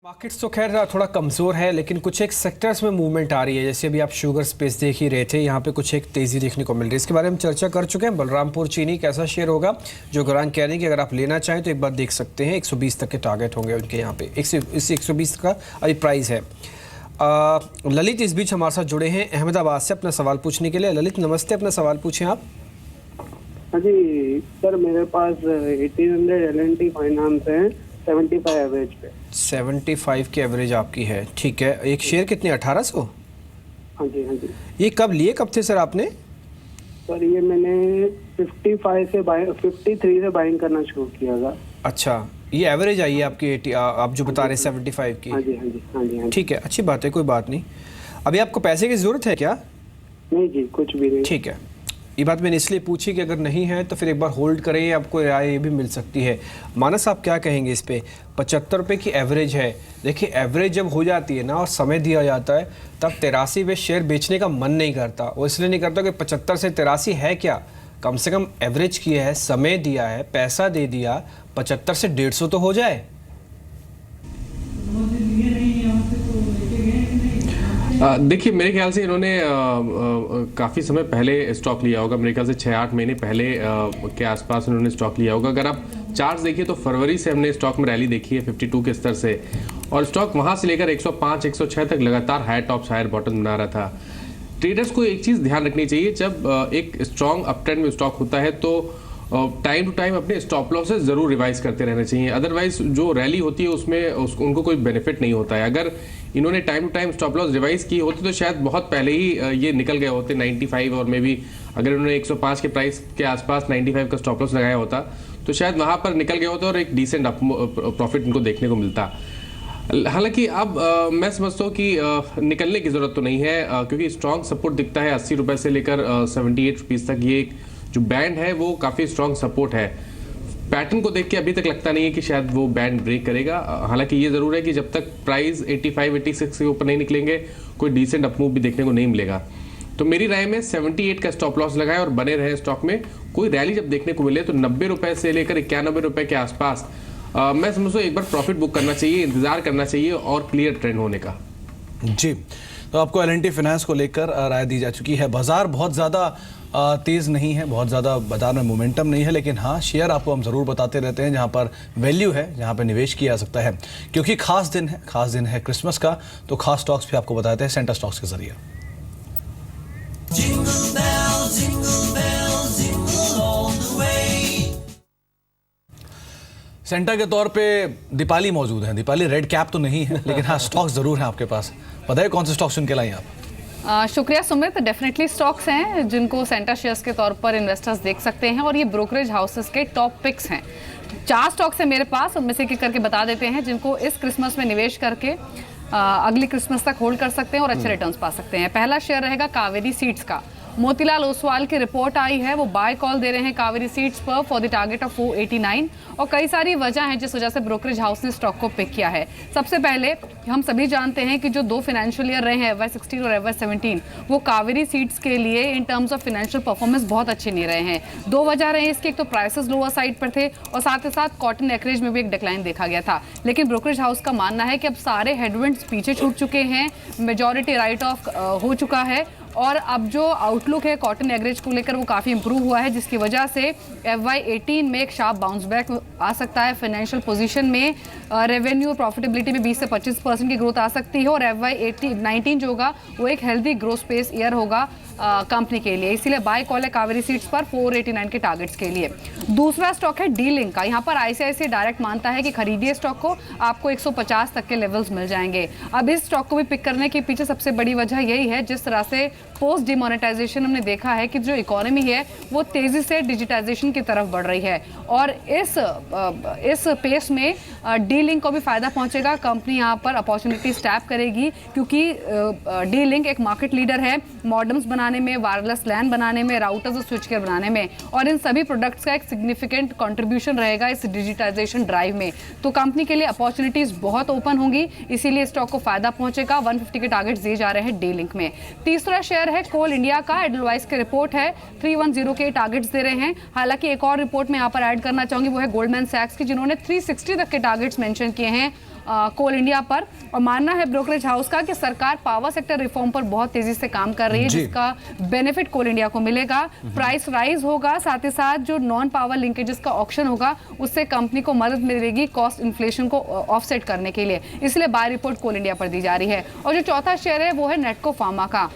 Markets तो खैर थोड़ा कमज़ोर है, लेकिन कुछ एक सेक्टर्स में मूवमेंट आ रही है। जैसे अभी आप शुगर स्पेस देख ही रहे थे, यहाँ पे कुछ एक तेज़ी देखने को मिल रही है। इसके बारे में चर्चा कर चुके हैं। बलरामपुर चीनी कैसा शेयर होगा, जो गौरांग कह रहे हैं कि अगर आप लेना चाहें तो एक बार देख सकते हैं। 120 तक के टारगेट होंगे उनके यहाँ पे। 120 का अभी प्राइस है। ललित इस बीच हमारे साथ जुड़े हैं अहमदाबाद से अपना सवाल पूछने के लिए। ललित नमस्ते, अपना सवाल पूछें आप। हाँ जी सर, मेरे पास 1800 L&T फाइनेंस है 75 एवरेज पे। 75 की एवरेज आपकी है, ठीक है। एक शेयर कितने, 1800? हाँ जी हाँ जी। ये कब लिए, कब थे सर आपने? सर ये मैंने 53 से बाइंग करना शुरू किया था। अच्छा, ये एवरेज आई है आपकी, आप जो बता रहे हैं 75 की? हाँ जी हाँ जी हाँ जी हाँ जी। ठीक है, अच्छी बात है, कोई बात नहीं। अभी आपको पैसे की ज़रूरत है क्या? नहीं जी, कुछ भी नहीं। ठीक है, ये बात मैंने इसलिए पूछी कि अगर नहीं है तो फिर एक बार होल्ड करें, आपको राय ये भी मिल सकती है। मानस आप क्या कहेंगे इस पे? 75 रुपये की एवरेज है। देखिए, एवरेज जब हो जाती है ना और समय दिया जाता है, तब 83 पे शेयर बेचने का मन नहीं करता। वो इसलिए नहीं करता कि 75 से 83 है क्या, कम से कम एवरेज किया है, समय दिया है, पैसा दे दिया, 75 से 150 तो हो जाए। देखिए, मेरे ख्याल से इन्होंने काफ़ी समय पहले स्टॉक लिया होगा। मेरे ख्याल से 6-8 महीने पहले के आसपास इन्होंने स्टॉक लिया होगा। अगर आप चार्ट्स देखिए तो फरवरी से हमने स्टॉक में रैली देखी है 52 के स्तर से, और स्टॉक वहाँ से लेकर 105-106 तक लगातार हायर टॉप्स हायर बॉटम बना रहा था। ट्रेडर्स को एक चीज़ ध्यान रखनी चाहिए, जब एक स्ट्रॉन्ग अप ट्रेंड में स्टॉक होता है तो टाइम टू टाइम अपने स्टॉप लॉसेस जरूर रिवाइज करते रहना चाहिए। अदरवाइज जो रैली होती है उसमें उनको कोई बेनिफिट नहीं होता है। अगर इन्होंने time to time stop loss revise की होती तो शायद बहुत पहले ही ये निकल गए होते 95, और मे भी अगर इन्होंने 105 के प्राइस के आसपास 95 का स्टॉप लॉस लगाया होता तो शायद वहां पर निकल गए होते और एक डिसेंट प्रॉफिट इनको देखने को मिलता। हालांकि अब मैं समझता हूँ कि निकलने की जरूरत तो नहीं है, क्योंकि स्ट्रॉन्ग सपोर्ट दिखता है 80 रुपए से लेकर 78 रुपीज तक। ये जो बैंड है वो काफ़ी स्ट्रॉन्ग सपोर्ट है। पैटर्न को देख के अभी तक लगता नहीं है कि शायद वो बैंड ब्रेक करेगा। हालांकि ये ज़रूर है कि जब तक प्राइस 85-86 के ऊपर नहीं निकलेंगे, कोई डिसेंट अपमूव भी देखने को नहीं मिलेगा। तो मेरी राय में 78 का स्टॉप लॉस लगाए और बने रहे स्टॉक में। कोई रैली जब देखने को मिले तो 90 रुपए से लेकर 91 रुपए के आसपास मैं समझता हूँ एक बार प्रॉफिट बुक करना चाहिए, इंतजार करना चाहिए और क्लियर ट्रेंड होने का। जी, तो आपको L&T फाइनेंस को लेकर राय दी जा चुकी है। बाजार बहुत ज़्यादा तेज़ नहीं है, बहुत ज़्यादा बाजार में मोमेंटम नहीं है, लेकिन हाँ, शेयर आपको हम ज़रूर बताते रहते हैं जहाँ पर वैल्यू है, जहाँ पर निवेश किया जा सकता है, क्योंकि खास दिन है क्रिसमस का। तो खास स्टॉक्स भी आपको बताते हैं सेंटर स्टॉक्स के जरिए। सेंटर के तौर पे दीपाली मौजूद है। दीपाली, रेड कैप तो नहीं है, लेकिन हाँ, स्टॉक्स ज़रूर हैं आपके पास। बताइए कौन से स्टॉक्स चुन के लाई आप? शुक्रिया सुमित। डेफिनेटली स्टॉक्स हैं जिनको सेंटर शेयर्स के तौर पर इन्वेस्टर्स देख सकते हैं, और ये ब्रोकरेज हाउसेस के टॉप पिक्स हैं। 4 स्टॉक्स हैं मेरे पास, उनमें से एक करके बता देते हैं जिनको इस क्रिसमस में निवेश करके अगली क्रिसमस तक होल्ड कर सकते हैं और अच्छे रिटर्न्स पा सकते हैं। पहला शेयर रहेगा कावेरी सीड्स का। मोतीलाल ओसवाल की रिपोर्ट आई है, वो बाय कॉल दे रहे हैं कावेरी सीड्स पर फॉर द टारगेट ऑफ 489, और कई सारी वजह हैं जिस वजह से ब्रोकरेज हाउस ने स्टॉक को पिक किया है। सबसे पहले हम सभी जानते हैं कि जो 2 फाइनेंशियल ईयर रहे हैं FY16 और FY17, वो कावेरी सीड्स के लिए in terms of financial performance बहुत अच्छे नहीं रहे हैं। 2 वजह रहे इसके, एक तो प्राइसेस लोअर साइड पर थे और साथ ही साथ कॉटन एकरेज में भी एक डिक्लाइन देखा गया था। लेकिन ब्रोकरेज हाउस का मानना है कि अब सारे हेडविंड्स पीछे छूट चुके हैं, मेजॉरिटी राइट ऑफ हो चुका है, और अब जो आउटलुक है कॉटन एवरेज को लेकर वो काफ़ी इंप्रूव हुआ है, जिसकी वजह से FY18 में एक शार्प बाउंस बैक आ सकता है। फाइनेंशियल पोजीशन में रेवेन्यू और प्रॉफिटेबिलिटी में 20 से 25% की ग्रोथ आ सकती है, और FY19 जो होगा वो एक हेल्दी ग्रोथ स्पेस ईयर होगा कंपनी के लिए। इसीलिए बाय कॉल है कावेरी सीड्स पर 489 के टारगेट्स के लिए। दूसरा स्टॉक है डी लिंक का। यहाँ पर ICICI डायरेक्ट मानता है कि खरीदिए स्टॉक को, आपको 150 तक के लेवल्स मिल जाएंगे। अब इस स्टॉक को भी पिक करने के पीछे सबसे बड़ी वजह यही है, जिस तरह से पोस्ट डिमोनेटाइजेशन हमने देखा है कि जो इकोनॉमी है वो तेजी से डिजिटाइजेशन की तरफ बढ़ रही है, और इस पेस में डी लिंक को भी फायदा पहुंचेगा। कंपनी यहाँ पर अपॉर्चुनिटीज टैप करेगी, क्योंकि डी लिंक एक मार्केट लीडर है मॉडेम्स बनाने में, वायरलेस लैन बनाने में, राउटर्स और स्विच केयर बनाने में, और इन सभी प्रोडक्ट्स का एक सिग्निफिकेंट कंट्रीब्यूशन रहेगा इस डिजिटाइजेशन ड्राइव में। तो कंपनी के लिए अपॉर्चुनिटीज बहुत ओपन होंगी, इसीलिए स्टॉक को फायदा पहुंचेगा। 150 के टारगेट दिए जा रहे हैं डी लिंक में। तीसरा शेयर है कोल इंडिया का। एडलवाइस की रिपोर्ट है, 310 के टारगेट्स दे रहे हैं। हालांकि एक और रिपोर्ट में यहाँ पर ऐड करना चाहूंगी, वो है गोल्डमैन सैक्स की, जिन्होंने 360 तक के टारगेट्स मेंशन किए हैं। कोल इंडिया पर। और मानना है ब्रोकरेज हाउस का कि सरकार पावर सेक्टर रिफॉर्म पर बहुत तेजी से काम कर रही है, जिसका बेनिफिट कोल इंडिया को मिलेगा। प्राइस राइज होगा, साथ ही साथ जो नॉन पावर लिंकेजेस का ऑक्शन होगा उससे कंपनी को मदद मिलेगी कॉस्ट इन्फ्लेशन को ऑफसेट करने के लिए, इसलिए बाय रिपोर्ट कोल इंडिया पर दी जा रही है। और जो चौथा शेयर है वो है नेटको फार्मा का।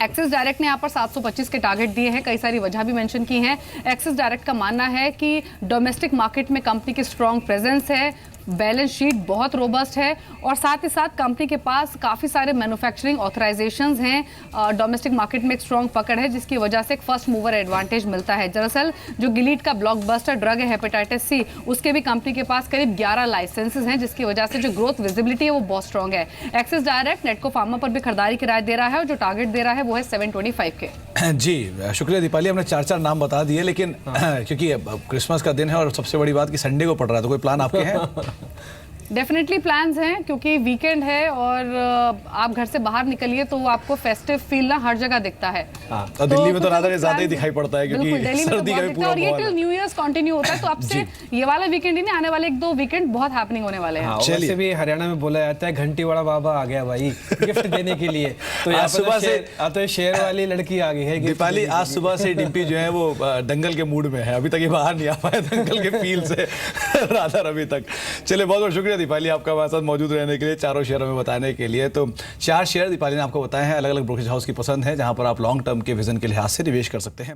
एक्सिस डायरेक्ट ने यहाँ पर 725 के टारगेट दिए हैं, कई सारी वजह भी मेंशन की हैं। एक्सिस डायरेक्ट का मानना है कि डोमेस्टिक मार्केट में कंपनी की स्ट्रॉन्ग प्रेजेंस है, बैलेंस शीट बहुत रोबस्ट है और साथ ही साथ कंपनी के पास काफ़ी सारे मैन्युफैक्चरिंग ऑथराइजेशंस हैं। डोमेस्टिक मार्केट में एक स्ट्रॉन्ग पकड़ है, जिसकी वजह से एक फर्स्ट मूवर एडवांटेज मिलता है। दरअसल जो गिलीड का ब्लॉकबस्टर ड्रग है हेपेटाइटिस सी, उसके भी कंपनी के पास करीब 11 लाइसेंसेज हैं, जिसकी वजह से जो ग्रोथ विजिबिलिटी है वो बहुत स्ट्रॉन्ग है। एक्सिस डायरेक्ट नेटको फार्मा पर भी खरीदारी की राय दे रहा है और जो टारगेट दे रहा है वो है 725 के। जी शुक्रिया दीपाली, हमने 4 नाम बता दिए, लेकिन क्योंकि अब क्रिसमस का दिन है और सबसे बड़ी बात कि संडे को पड़ रहा है, तो कोई प्लान आपके हैं? डेफिनेटली प्लान्स हैं, क्योंकि वीकेंड है और आप घर से बाहर निकलिए तो आपको फेस्टिव फील ना हर जगह दिखता है। तो दिल्ली में तो राधा ज्यादा ही दिखाई पड़ता है, क्योंकि सर्दी का भी पूरा और ये माहौल टिल है। न्यू ईयर्स कंटिन्यू होता है, तो अब से ये वाला वीकेंड ही नहीं, आने वाले 1-2 वीकेंड बहुत हैपनिंग होने वाले हैं। हाँ, वैसे भी हरियाणा में बोला जाता है घंटी वाला बाबा आ गया भाई गिफ्ट देने के लिए। तो यहाँ सुबह से शेर वाली लड़की आ गई है गिफ्ट दीपाली, देने आज सुबह से डिम्पी जो है वो दंगल के मूड में है, अभी तक ये बाहर नहीं आ पाया दंगल के फील से राधा अभी तक। चलिए बहुत बहुत शुक्रिया दीपाली आपका हमारे साथ मौजूद रहने के लिए, चारों शेयरों में बताने के लिए। तो 4 शेयर दीपाली ने आपको बताए हैं, अलग अलग ब्रोकरेज हाउस की पसंद है, जहां पर आप लॉन्ग टर्म के विजन के लिहाज से निवेश कर सकते हैं।